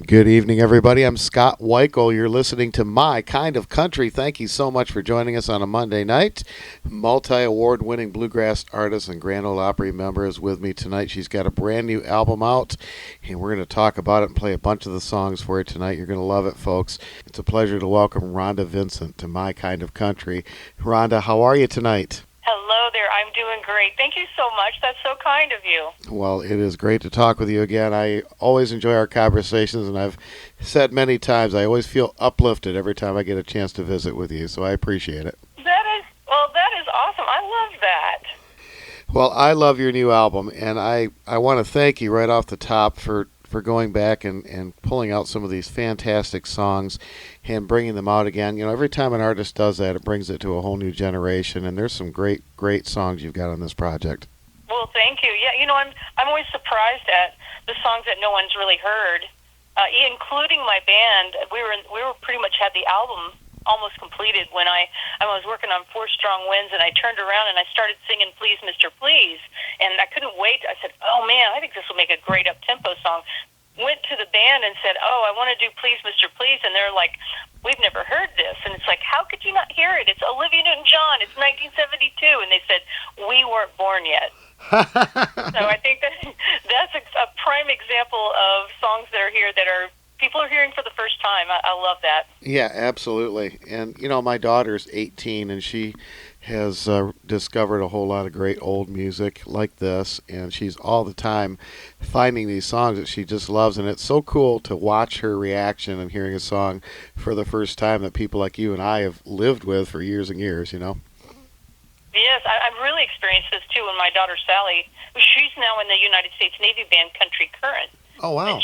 Good evening, everybody. I'm Scott Weichel. You're listening to My Kind of Country. Thank you so much for joining us on a Monday night. Multi-award winning bluegrass artist and Grand Ole Opry member is with me tonight. She's got a brand new album out, and we're going to talk about it and play a bunch of the songs for you tonight. You're going to love it, folks. It's a pleasure to welcome Rhonda Vincent to My Kind of Country. Rhonda, how are you tonight? Hello there. I'm doing great. Thank you so much. That's so kind of you. Well, it is great to talk with you again. I always enjoy our conversations, and I've said many times I always feel uplifted every time I get a chance to visit with you, so I appreciate it. That is awesome. I love that. Well, I love your new album, and I want to thank you right off the top for going back and pulling out some of these fantastic songs and bringing them out again. You know, every time an artist does that, it brings it to a whole new generation, and there's some great songs you've got on this project. Well, thank you. Yeah, I'm always surprised at the songs that no one's really heard, including my band. We were pretty much had the album almost completed when I was working on Four Strong Winds, and I turned around and I started singing Please Mr. Please, and I couldn't wait. I said, oh man, I think this will make a great up-tempo song. Went to the band and said, oh, I want to do Please Mr. Please, and they're like, we've never heard this. And it's like, how could you not hear it? It's Olivia Newton-John. It's 1972. And they said, we weren't born yet. So I think that's a prime example of songs that are here that are people are hearing for the first time. I love that. Yeah, absolutely. And, my daughter's 18, and she has discovered a whole lot of great old music like this, and she's all the time finding these songs that she just loves, and it's so cool to watch her reaction and hearing a song for the first time that people like you and I have lived with for years and years, Yes, I've really experienced this too with my daughter Sally. She's now in the United States Navy band Country Current. Oh, wow. And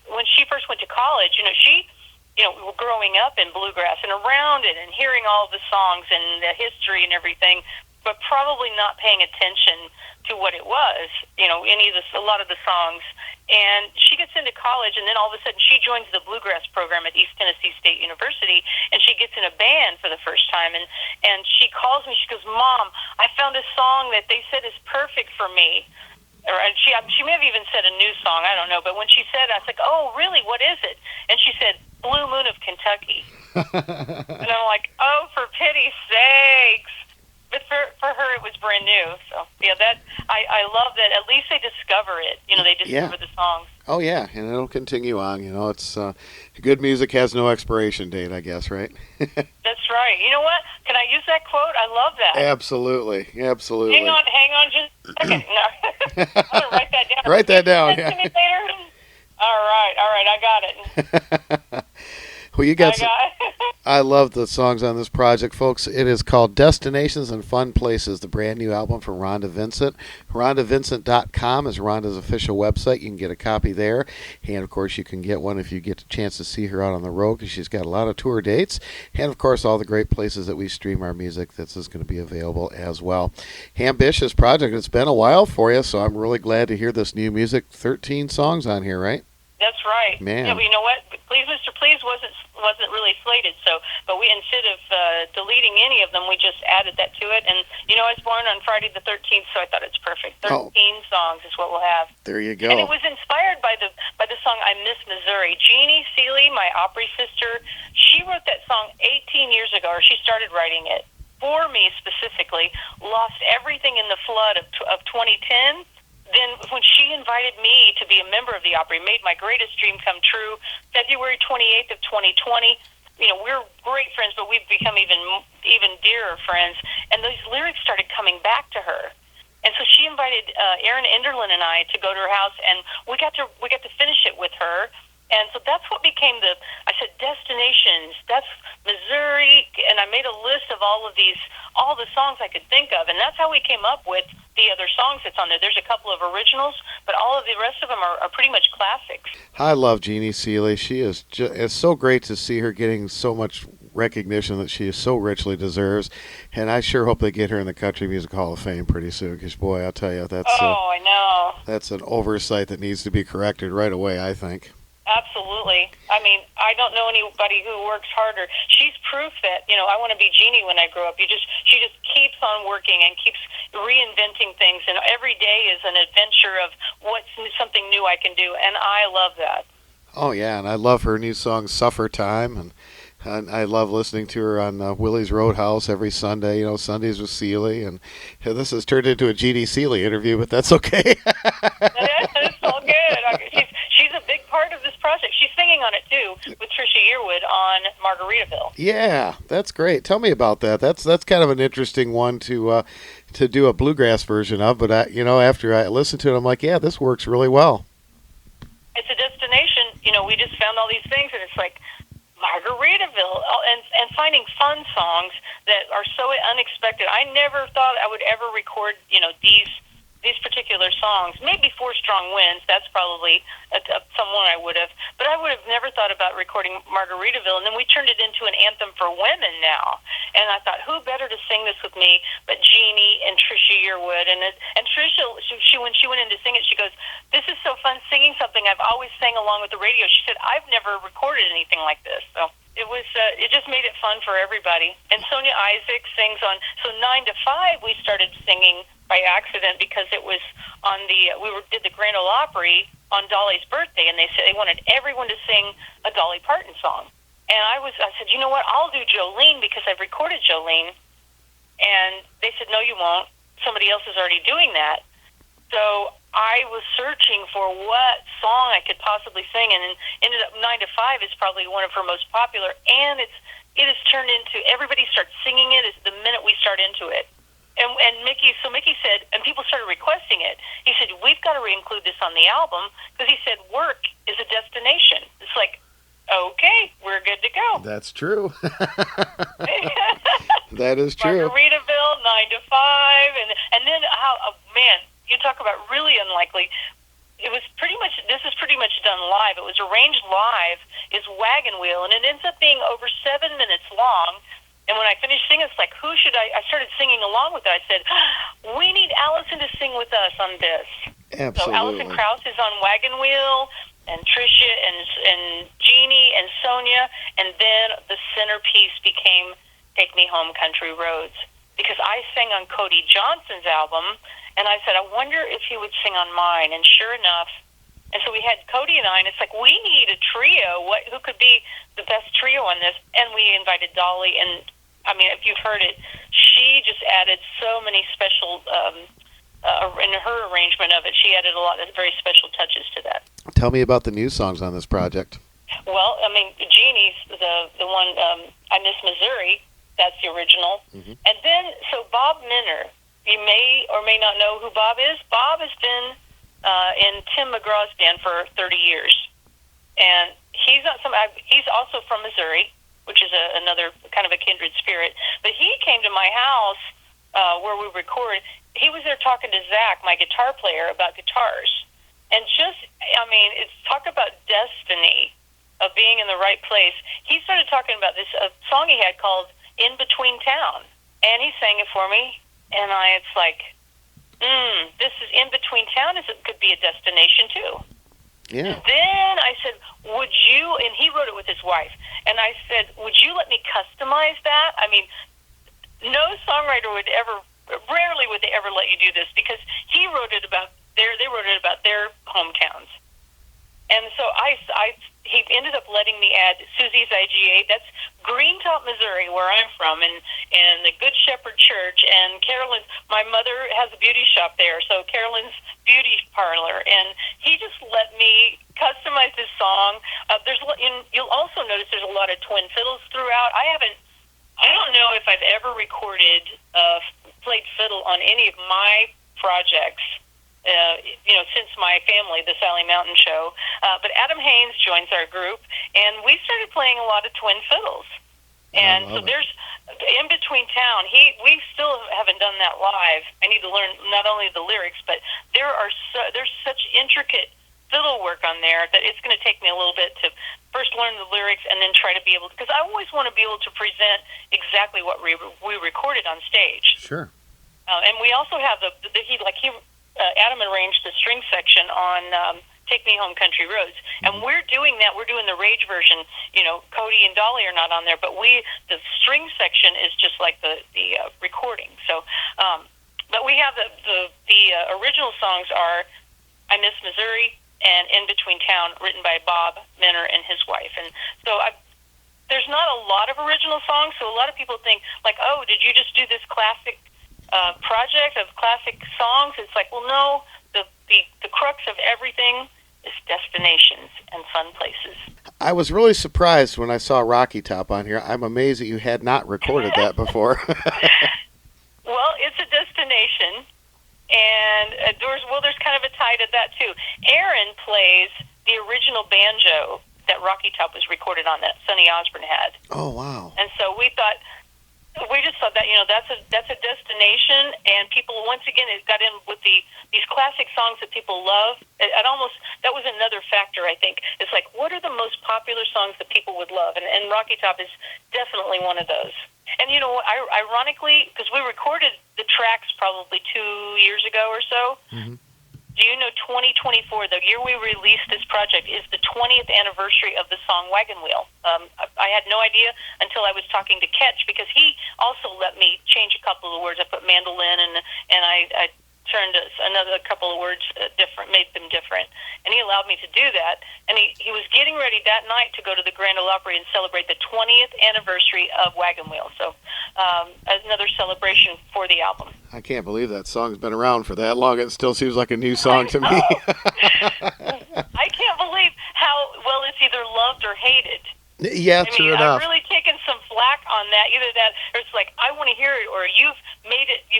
when she first went to college, she growing up in bluegrass and around it and hearing all the songs and the history and everything, but probably not paying attention to what it was, a lot of the songs. And she gets into college, and then all of a sudden she joins the bluegrass program at East Tennessee State University, and she gets in a band for the first time. And she calls me, she goes, Mom, I found a song that they said is perfect for me. Or she may have even said a new song, I don't know. But when she said it, I was like, oh, really, what is it? And she said, Blue Moon of Kentucky. And I'm like, oh, for pity's sakes. But for her, it was brand new. So, yeah, I love that. At least they discover it. They discover the songs. Oh, yeah, and it'll continue on. It's good music has no expiration date, I guess, right? That's right. You know what? Can I use that quote? I love that. Absolutely. Hang on just a second. No. I'm going to write that down. Write that down, yeah. To me later? All right, I got it. Well, you got I love the songs on this project, folks. It is called Destinations and Fun Places, the brand new album from Rhonda Vincent. RhondaVincent.com is Rhonda's official website. You can get a copy there. And, of course, you can get one if you get a chance to see her out on the road, because she's got a lot of tour dates. And, of course, all the great places that we stream our music. This is going to be available as well. Ambitious project. It's been a while for you, so I'm really glad to hear this new music. 13 songs on here, right? That's right. Man. Yeah, but you know what? Please, Mr. Please wasn't really slated. So, but we instead of deleting any of them, we just added that to it. And I was born on Friday the 13th, so I thought it's perfect. 13 songs is what we'll have. There you go. And it was inspired by the song "I Miss Missouri." Jeannie Seeley, my Opry sister, she wrote that song 18 years ago, or she started writing it for me specifically. Lost everything in the flood of 2010. Then when she invited me to be a member of the Opry, made my greatest dream come true, February 28th of 2020, we're great friends, but we've become even dearer friends, and those lyrics started coming back to her. And so she invited Aaron Enderlin and I to go to her house, and we got to finish it with her. And so that's what became I said, destinations, that's Missouri, and I made a list of all the songs I could think of, and that's how we came up with the other songs that's on there. There's a couple of originals, but all of the rest of them are pretty much classics. I love Jeannie Seeley. She is it's so great to see her getting so much recognition that she so richly deserves, and I sure hope they get her in the Country Music Hall of Fame pretty soon, because, boy, I'll tell you, I know. That's an oversight that needs to be corrected right away, I think. Absolutely. I mean, I don't know anybody who works harder. She's proof that, I want to be Jeannie when I grow up. She just keeps on working and keeps reinventing things, and every day is an adventure of what's something new I can do, and I love that. Oh yeah, and I love her new song "Suffer Time," and I love listening to her on Willie's Roadhouse every Sunday. You know, Sundays with Seeley, and this has turned into a GD Seeley interview, but that's okay. It's all good. She's a big part of this project. She's singing on it too with Trisha Yearwood on Margaritaville. Yeah, that's great. Tell me about that. That's kind of an interesting one to do a bluegrass version of. But after I listened to it, I'm like, yeah, this works really well. It's a destination. We just found all these things, and it's like Margaritaville, and finding fun songs that are so unexpected. I never thought I would ever record, these particular songs. Maybe Four Strong Winds. That's probably someone I would have, but I would have never thought about recording Margaritaville. And then we turned it into an anthem for women now. And I thought, who better to sing this with me but Jeannie and Trisha Yearwood? And Trisha, when she went in to sing it, she goes, "This is so fun singing something I've always sang along with the radio." She said, "I've never recorded anything like this." So it just made it fun for everybody. And Sonia Isaac sings on, so 9 to 5 we started singing by accident because it was on did the Grand Ole Opry on Dolly's birthday, and they said they wanted everyone to sing a Dolly Parton song. And I said, you know what, I'll do Jolene because I've recorded Jolene. And they said, no, you won't. Somebody else is already doing that. So I was searching for what song I could possibly sing, and ended up 9 to 5 is probably one of her most popular, and it has turned into, everybody starts singing it the minute we start into it. And Mickey said, and people started requesting it. He said, we've got to re-include this on the album, because he said, work is a destination. It's like, okay, we're good to go. That's true. That is true. Margaritaville, 9 to 5, and then man, you talk about really unlikely. This is pretty much done live. It was arranged live, is Wagon Wheel, and it ends up being over 7 minutes long. And when I finished singing, it's like, who should I started singing along with it. I said, we need Allison to sing with us on this. Absolutely. So Allison Krauss is on Wagon Wheel, and Tricia and Jeannie and Sonia, and then the centerpiece became Take Me Home Country Roads, because I sang on Cody Johnson's album, and I said, I wonder if he would sing on mine. And sure enough, and so we had Cody and I, and it's like, we need a trio. Who could be the best trio on this? And we invited Dolly, and I mean, if you've heard it, she just added so many special, in her arrangement of it, she added a lot of very special touches to that. Tell me about the new songs on this project. Well, I mean, Jeannie's the one, I Miss Missouri, that's the original. Mm-hmm. And then, so Bob Minner, you may or may not know who Bob is. Bob has been in Tim McGraw's band for 30 years. And he's also from Missouri, which is another kind of a kindred spirit. But he came to my house where we record. He was there talking to Zach, my guitar player, about guitars. And it's talk about destiny of being in the right place. He started talking about this song he had called In Between Town. And he sang it for me. And it's like, this is In Between Town. It could be a destination, too. Yeah. Then I said, would you, and he wrote it with his wife, and I said, would you let me customize that? I mean, no songwriter rarely would they ever let you do this, because they wrote it about their hometowns. And so he ended up letting me add Susie's IGA. That's Greentop, Missouri, where I'm from, and the Good Shepherd Church. And Carolyn's, my mother has a beauty shop there, so Carolyn's Beauty Parlor. And he just let me customize this song. You'll also notice there's a lot of twin fiddles throughout. I don't know if I've ever recorded played fiddle on any of my projects. Since my family, the Sally Mountain Show. But Adam Haynes joins our group, and we started playing a lot of twin fiddles. And so there's, In Between Town, we still haven't done that live. I need to learn not only the lyrics, but there's such intricate fiddle work on there that it's going to take me a little bit to first learn the lyrics and then try to be able to, because I always want to be able to present exactly what we recorded on stage. Sure. And we also have Adam arranged the string section on Take Me Home Country Roads. And we're doing that. We're doing the Rage version. Cody and Dolly are not on there, but the string section is just like the recording. So, but we have the original songs are I Miss Missouri, and In Between Town, written by Bob Minner and his wife. And so there's not a lot of original songs, so a lot of people think, like, oh, did you just do this classic project of classic songs? It's like, well, no, the crux of everything is destinations and fun places. I was really surprised when I saw Rocky Top on here. I'm amazed that you had not recorded that before. Well, it's a destination, and there's kind of a tie to that, too. Aaron plays the original banjo that Rocky Top was recorded on, that Sonny Osborne had. Oh, wow. And so we just thought that, that's a destination, and people, once again, it got in with these classic songs that people love. That was another factor, I think. It's like, what are the most popular songs that people would love? And Rocky Top is definitely one of those. And, ironically, because we recorded the tracks probably 2 years ago or so, mm-hmm. Do you know 2024, the year we released this project, is the 20th anniversary of the song Wagon Wheel? I had no idea until I was talking to Ketch, because he also let me change a couple of words. I put mandolin, and I turned another couple of words different, made them different. And he allowed me to do that. And he was getting ready that night to go to the Grand Ole Opry and celebrate the 20th anniversary of Wagon Wheel. So another celebration for the album. I can't believe that song's been around for that long. It still seems like a new song to me. I can't believe how well it's either loved or hated. Yeah, true enough. I've really taken some flack on that. Either that, or it's like, I want to hear it, or you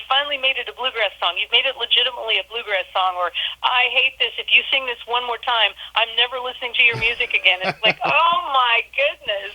finally made it a bluegrass song. You've made it legitimately a bluegrass song, or I hate this. If you sing this one more time, I'm never listening to your music again. It's like, oh my goodness.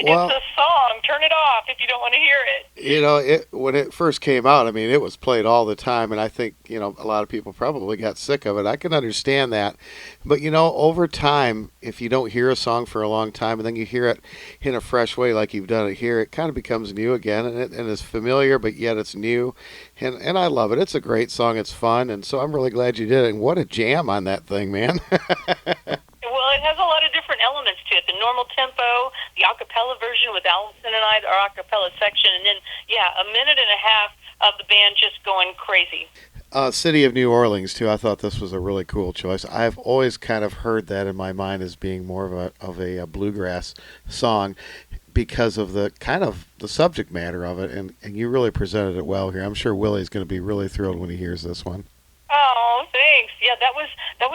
Well, it's a song. Turn it off if you don't want to hear it. When it first came out, I mean, it was played all the time, and I think, a lot of people probably got sick of it. I can understand that. But, over time, if you don't hear a song for a long time and then you hear it in a fresh way like you've done it here, it kind of becomes new again, and it's familiar, but yet it's new. And I love it. It's a great song. It's fun, and so I'm really glad you did it. And what a jam on that thing, man. Well, it has a lot of different elements to it. The normal tempo, the a cappella version with Allison and I, our a cappella section, and then, a minute and a half of the band just going crazy. City of New Orleans, too. I thought this was a really cool choice. I've always kind of heard that in my mind as being more of a bluegrass song because of the kind of the subject matter of it, and you really presented it well here. I'm sure Willie's going to be really thrilled when he hears this one. Oh, thanks. Yeah, that was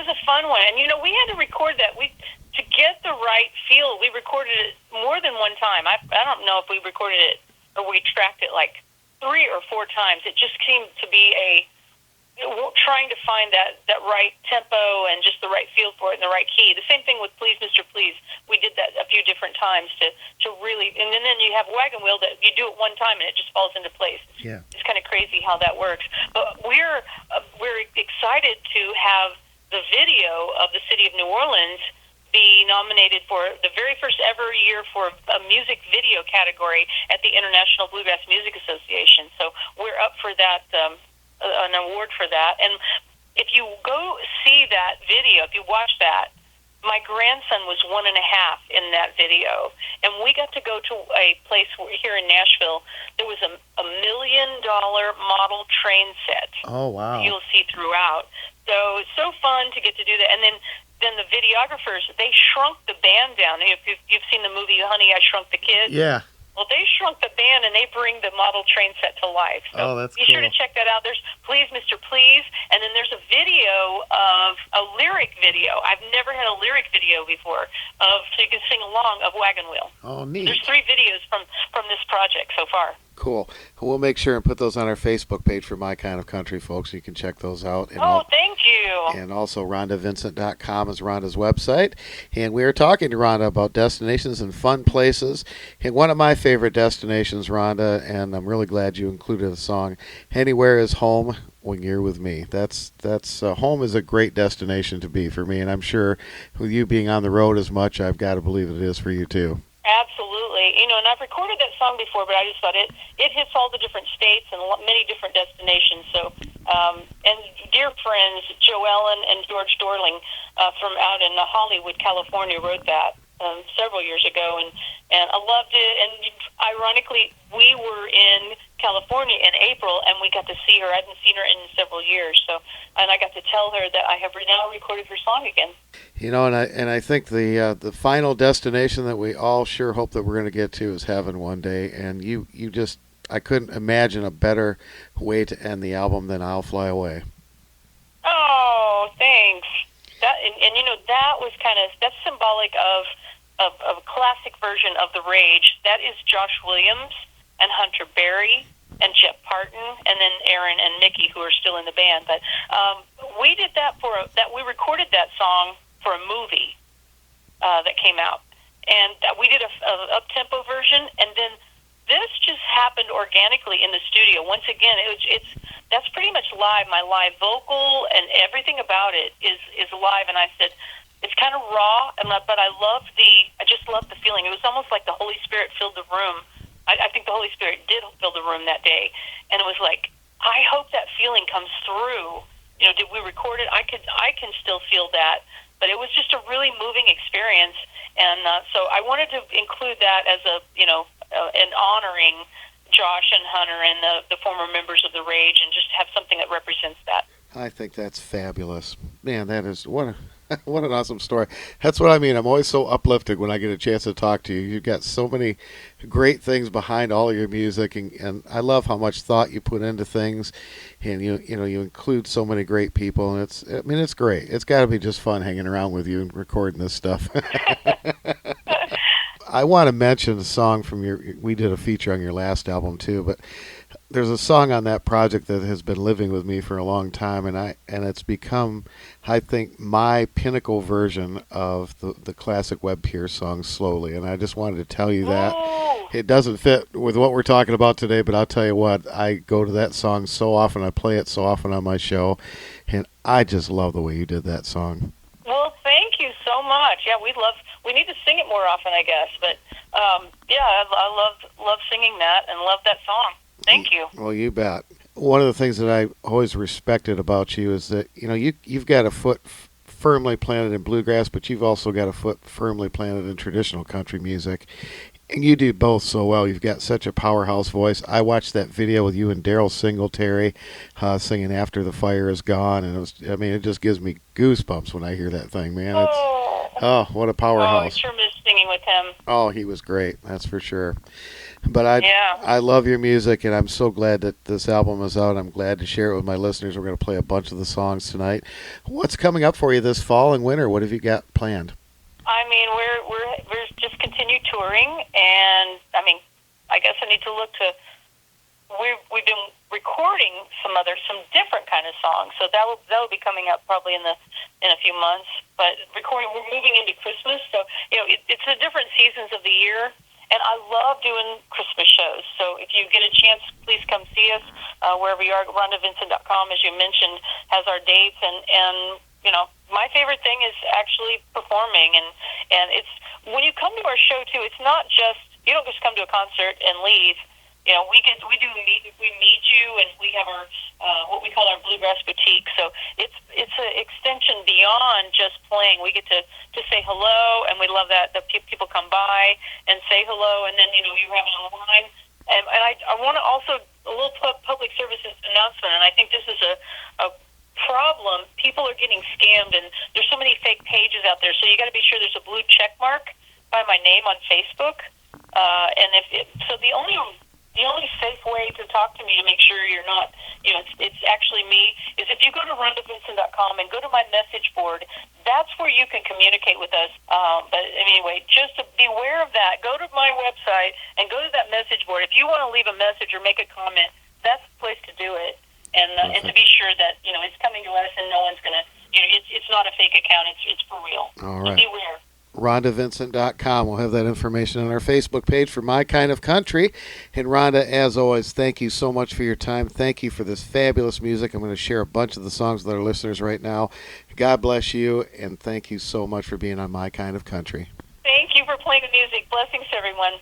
a fun one. And, we had to record that. To get the right feel, we recorded it more than one time. I don't know if we recorded it or we tracked it like 3 or 4 times. It just seemed to be trying to find that right tempo and just the right feel for it and the right key. The same thing with Please, Mr. Please. We did that a few different times to really, and then you have Wagon Wheel that you do it one time and it just falls into place. Yeah. It's kind of crazy how that works. But we're excited to have the video of the City of New Orleans be nominated for the very first ever year for a music video category at the International Bluegrass Music Association. So we're up for that, an award for that. And if you go see that video, if you watch that, my grandson was 1.5 in that video, and we got to go to a place here in Nashville. There was a $1 million model train set. Oh, wow. You'll see throughout. So it's so fun to get to do that. And then the videographers, they shrunk the band down. If you've seen the movie Honey, I Shrunk the Kids. Yeah. Well, they shrunk the band, and they bring the model train set to life. So that's be cool. sure to check that out. There's Please, Mr. Please, and then there's a video of a lyric video. I've never had a lyric video before, so you can sing along, of Wagon Wheel. Oh, neat. There's 3 videos from this project so far. Cool. We'll make sure and put those on our Facebook page for My Kind of Country, folks. You can check those out. And thank you. And also RhondaVincent.com is Rhonda's website. And we are talking to Rhonda about destinations and fun places. And one of my favorite destinations, Rhonda, and I'm really glad you included a song, Anywhere is Home When You're With Me. That's home is a great destination to be for me. And I'm sure with you being on the road as much, I've got to believe it is for you too. Absolutely. And I've recorded that song before, but I just thought it hits all the different states and many different destinations. So, and dear friends, Joe Ellen and George Dorling from out in Hollywood, California, wrote that. several years ago, and I loved it. And ironically, we were in California in April, and we got to see her. I hadn't seen her in several years, so and I got to tell her that I have now recorded her song again. You know, and I think the final destination that we all sure hope that we're going to get to is heaven one day. And you just, I couldn't imagine a better way to end the album than "I'll Fly Away." Oh, thanks. That and you know that was that's symbolic of a classic version of the Rage. That is Josh Williams and Hunter Berry and Jeff Parton, and then Aaron and Nikki, who are still in the band. But we did that we recorded that song for a movie that came out, and we did a up-tempo version, and then this just happened organically in the studio. Once again, that's pretty much live. My live vocal and everything about it is live, and I said it's kind of raw, but I just love the feeling. It was almost like the Holy Spirit filled the room. I think the Holy Spirit did fill the room that day, and it was like, I hope that feeling comes through. You know, did we record it? I can still feel that, but it was just a really moving experience, and so I wanted to include that as an honoring Josh and Hunter and the former members of the Rage, and just have something that represents that. I think that's fabulous, man. That is what an awesome story. That's what I mean. I'm always so uplifted when I get a chance to talk to you. You've got so many great things behind all of your music, and I love how much thought you put into things, and you include so many great people, and it's great. It's got to be just fun hanging around with you and recording this stuff. I want to mention a song from we did a feature on your last album too, but there's a song on that project that has been living with me for a long time, and it's become, I think, my pinnacle version of the classic Webb Pierce song, "Slowly." And I just wanted to tell you that. It doesn't fit with what we're talking about today, but I'll tell you what, I go to that song so often, I play it so often on my show, and I just love the way you did that song. Well, thank you so much. Yeah, we need to sing it more often, I guess. But yeah, I love singing that and love that song. Thank you. Well, you bet. One of the things that I always respected about you is that you've got a foot firmly planted in bluegrass, but you've also got a foot firmly planted in traditional country music. And you do both so well. You've got such a powerhouse voice. I watched that video with you and Daryl Singletary singing "After the Fire Is Gone," and it just gives me goosebumps when I hear that thing, man. What a powerhouse. I sure miss singing with him. Oh, he was great, that's for sure. But I love your music, and I'm so glad that this album is out. I'm glad to share it with my listeners. We're going to play a bunch of the songs tonight. What's coming up for you this fall and winter? What have you got planned? I mean, we're just continue touring, and I guess I need to look to. We've been recording some different kind of songs, so that will be coming up probably in a few months. But we're moving into Christmas, so it's the different seasons of the year, and I love doing Christmas shows. So if you get a chance, please come see us wherever you are. RhondaVincent.com, as you mentioned, has our dates, and my favorite thing is actually performing, and it's when you come to our show too. It's not just, you don't just come to a concert and leave. We meet you, and we have our what we call our bluegrass boutique. So it's an extension beyond just playing. We get to say hello, and we love that people come by and say hello, and then you have it on the line. And I want to also a little public service announcement, and I think this is a problem. People are getting scammed, and there's so many fake pages out there. So you got to be sure there's a blue check mark by my name on Facebook. And so the only safe way to talk to me to make sure you're not, it's actually me, is if you go to RhondaVincent.com and go to my message board. That's where you can communicate with us. But anyway, just to beware of that, go to my website and go to that message board. If you want to leave a message or make a comment, that's the place to do it. And to be sure that it's coming to us, and no one's gonna. It's not a fake account. It's for real. All right. So beware. RhondaVincent.com. We'll have that information on our Facebook page for My Kind of Country. And Rhonda, as always, thank you so much for your time. Thank you for this fabulous music. I'm going to share a bunch of the songs with our listeners right now. God bless you, and thank you so much for being on My Kind of Country. Thank you for playing the music. Blessings, everyone.